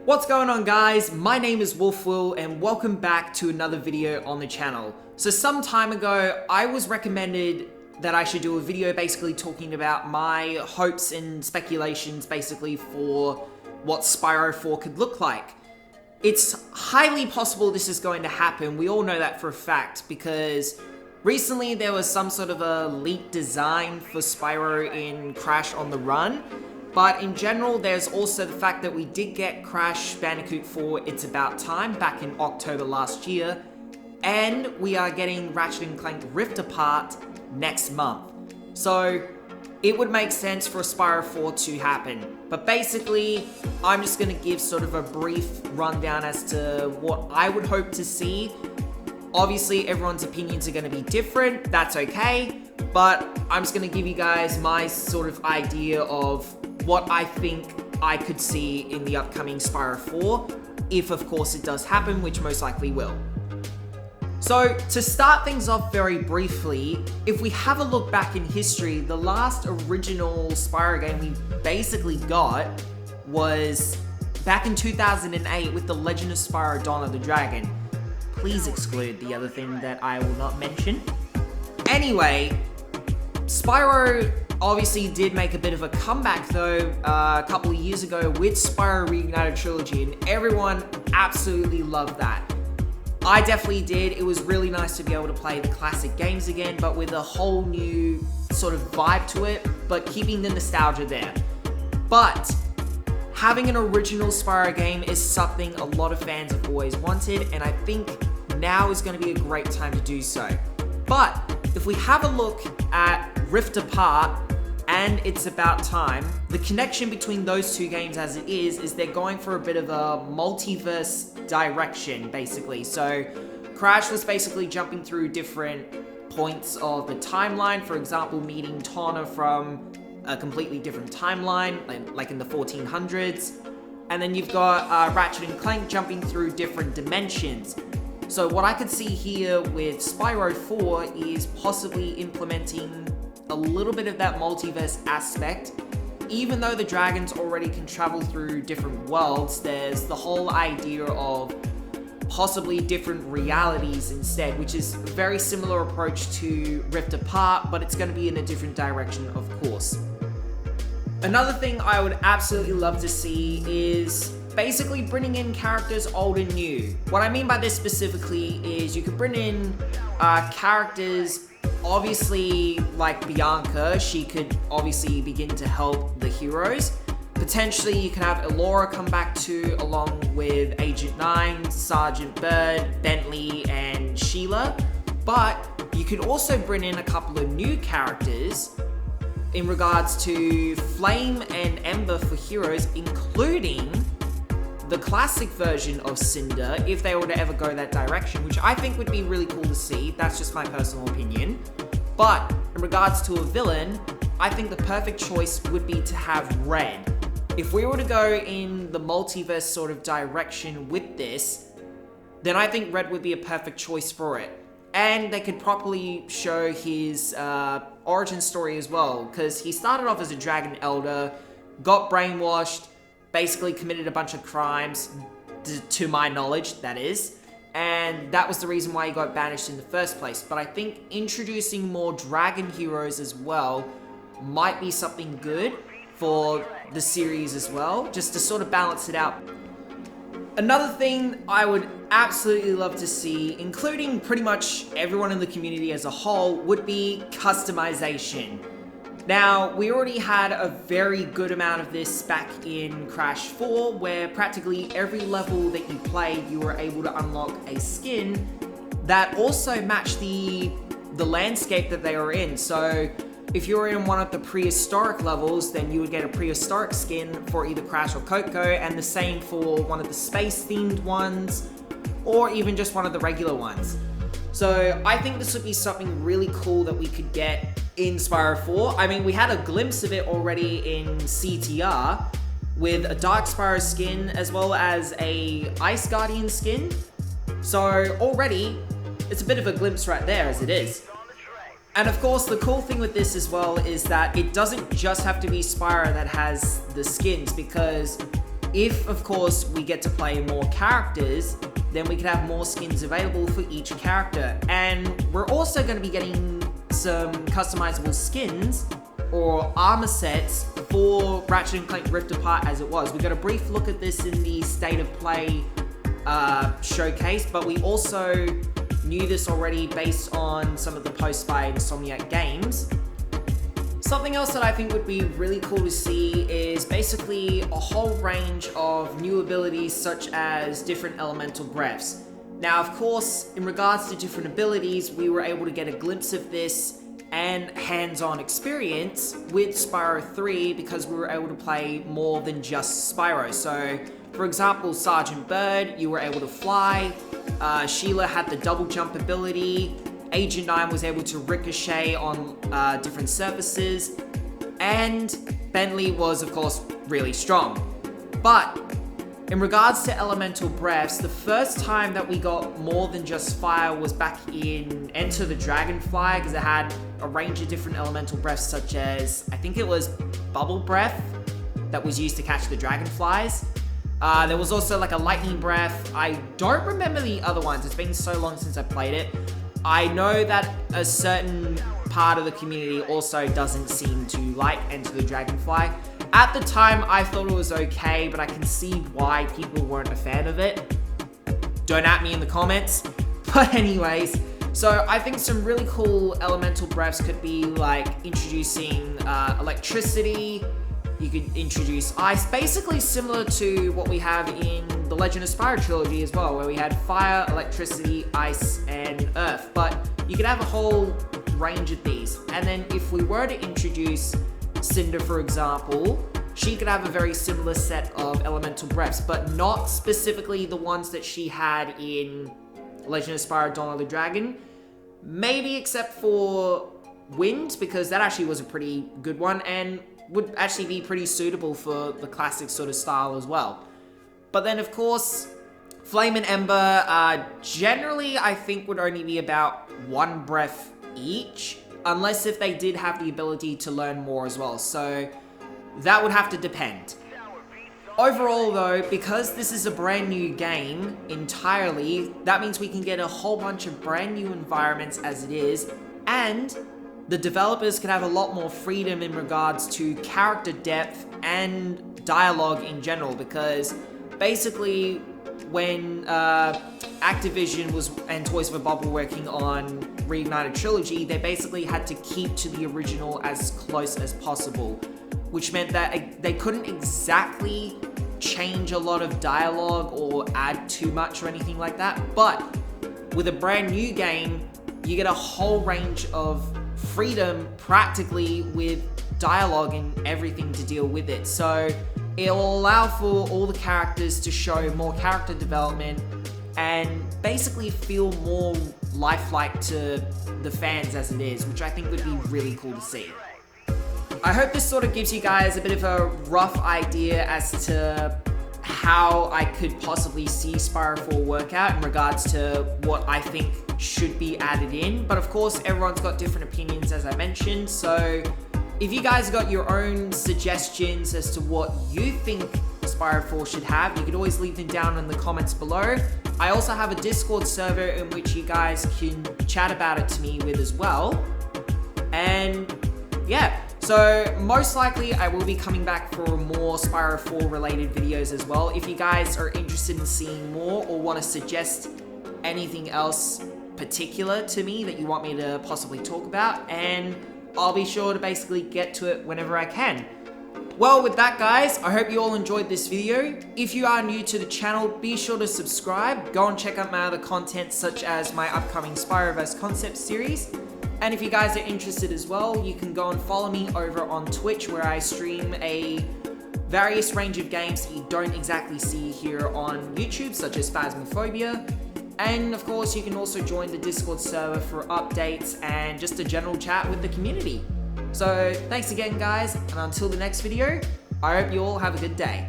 What's going on, guys? My name is WOLFWILL and welcome back to another video on the channel. So some time ago, I was recommended that I should do a video basically talking about my hopes and speculations basically for what Spyro 4 could look like. It's highly possible this is going to happen. We all know that for a fact because recently there was some sort of a leaked design for Spyro in Crash on the Run. But in general, there's also the fact that we did get Crash Bandicoot 4 It's About Time back in October last year, and we are getting Ratchet & Clank Rift Apart next month. So it would make sense for Spyro 4 to happen. But basically, I'm just going to give sort of a brief rundown as to what I would hope to see. Obviously, everyone's opinions are going to be different, that's okay, but I'm just going to give you guys my sort of idea of what I think I could see in the upcoming Spyro 4, if of course it does happen, which most likely will. So, to start things off very briefly, if we have a look back in history, the last original Spyro game we basically got was back in 2008 with The Legend of Spyro Dawn of the Dragon. Please exclude the other thing that I will not mention. Anyway, Spyro obviously did make a bit of a comeback though a couple of years ago with Spyro Reignited Trilogy, and everyone absolutely loved that. I definitely did. It was really nice to be able to play the classic games again, but with a whole new sort of vibe to it, but keeping the nostalgia there. But having an original Spyro game is something a lot of fans have always wanted, and I think now is going to be a great time to do so. But if we have a look at Rift Apart and It's About Time, the connection between those two games as it is they're going for a bit of a multiverse direction, basically. So Crash was basically jumping through different points of the timeline, for example, meeting Tawna from a completely different timeline, like in the 1400s. And then you've got Ratchet and Clank jumping through different dimensions. So what I could see here with Spyro 4 is possibly implementing a little bit of that multiverse aspect. Even though the dragons already can travel through different worlds, there's the whole idea of possibly different realities instead, which is a very similar approach to Rift Apart, but it's going to be in a different direction, of course. Another thing I would absolutely love to see is basically bringing in characters old and new. What I mean by this specifically is you could bring in characters, obviously like Bianca. She could obviously begin to help the heroes. Potentially you can have Elora come back too, along with Agent 9, Sergeant Bird, Bentley, and Sheila. But you could also bring in a couple of new characters in regards to Flame and Ember for heroes, including the classic version of Cinder, if they were to ever go that direction, which I think would be really cool to see. That's just my personal opinion. But in regards to a villain, I think the perfect choice would be to have Red. If we were to go in the multiverse sort of direction with this, then I think Red would be a perfect choice for it. And they could properly show his origin story as well, because he started off as a Dragon Elder, got brainwashed, basically committed a bunch of crimes, to my knowledge, that is. And that was the reason why he got banished in the first place. But I think introducing more dragon heroes as well might be something good for the series as well, just to sort of balance it out. Another thing I would absolutely love to see, including pretty much everyone in the community as a whole, would be customization. Now, we already had a very good amount of this back in Crash 4, where practically every level that you played, you were able to unlock a skin that also matched the landscape that they were in. So if you were in one of the prehistoric levels, then you would get a prehistoric skin for either Crash or Coco, and the same for one of the space-themed ones, or even just one of the regular ones. So I think this would be something really cool that we could get in Spyro 4. I mean, we had a glimpse of it already in CTR with a Dark Spyro skin as well as a Ice Guardian skin. So already, it's a bit of a glimpse right there as it is. And of course, the cool thing with this as well is that it doesn't just have to be Spyro that has the skins, because if, of course, we get to play more characters, then we can have more skins available for each character. And we're also going to be getting some customizable skins or armor sets for Ratchet & Clank Rift Apart as it was. We got a brief look at this in the State of Play showcase, but we also knew this already based on some of the posts by Insomniac Games. Something else that I think would be really cool to see is basically a whole range of new abilities such as different elemental breaths. Now, of course, in regards to different abilities, we were able to get a glimpse of this and hands-on experience with Spyro 3 because we were able to play more than just Spyro. So, for example, Sergeant Bird, you were able to fly, Sheila had the double jump ability, Agent 9 was able to ricochet on different surfaces, and Bentley was, of course, really strong. But in regards to elemental breaths, the first time that we got more than just fire was back in Enter the Dragonfly, because it had a range of different elemental breaths such as, I think it was Bubble Breath that was used to catch the dragonflies. There was also like a Lightning Breath. I don't remember the other ones. It's been so long since I played it. I know that a certain part of the community also doesn't seem to like Enter the Dragonfly. At the time, I thought it was okay, but I can see why people weren't a fan of it. Don't at me in the comments. But anyways, so I think some really cool elemental breaths could be like introducing electricity. You could introduce ice, basically similar to what we have in the Legend of Spyro trilogy as well, where we had fire, electricity, ice, and earth. But you could have a whole range of these. And then if we were to introduce Cinder, for example, she could have a very similar set of elemental breaths, but not specifically the ones that she had in Legend of Spyro Dawn of the Dragon. Maybe except for wind, because that actually was a pretty good one, and would actually be pretty suitable for the classic sort of style as well. But then, of course, Flame and Ember, generally I think would only be about one breath each, unless if they did have the ability to learn more as well. So that would have to depend. Overall though, because this is a brand new game entirely, that means we can get a whole bunch of brand new environments as it is, and the developers can have a lot more freedom in regards to character depth and dialogue in general, because basically when Activision and Toys for Bob were working on Reignited Trilogy, they basically had to keep to the original as close as possible, which meant that they couldn't exactly change a lot of dialogue or add too much or anything like that. But with a brand new game, you get a whole range of freedom practically with dialogue and everything to deal with it. So it'll allow for all the characters to show more character development and basically feel more lifelike to the fans as it is, which I think would be really cool to see. I hope this sort of gives you guys a bit of a rough idea as to how I could possibly see Spyro 4 work out in regards to what I think should be added in. But of course, everyone's got different opinions, as I mentioned. So if you guys got your own suggestions as to what you think Spyro 4 should have, you could always leave them down in the comments below. I also have a Discord server in which you guys can chat about it to me with as well. And yeah, so most likely I will be coming back for more Spyro 4 related videos as well. If you guys are interested in seeing more or want to suggest anything else particular to me that you want me to possibly talk about, and I'll be sure to basically get to it whenever I can. Well, with that guys, I hope you all enjoyed this video. If you are new to the channel, be sure to subscribe. Go and check out my other content such as my upcoming spyro-verse concept series. And if you guys are interested as well, you can go and follow me over on Twitch, where I stream a various range of games that you don't exactly see here on YouTube, such as Phasmophobia. And of course, you can also join the Discord server for updates and just a general chat with the community. So thanks again guys, and until the next video, I hope you all have a good day.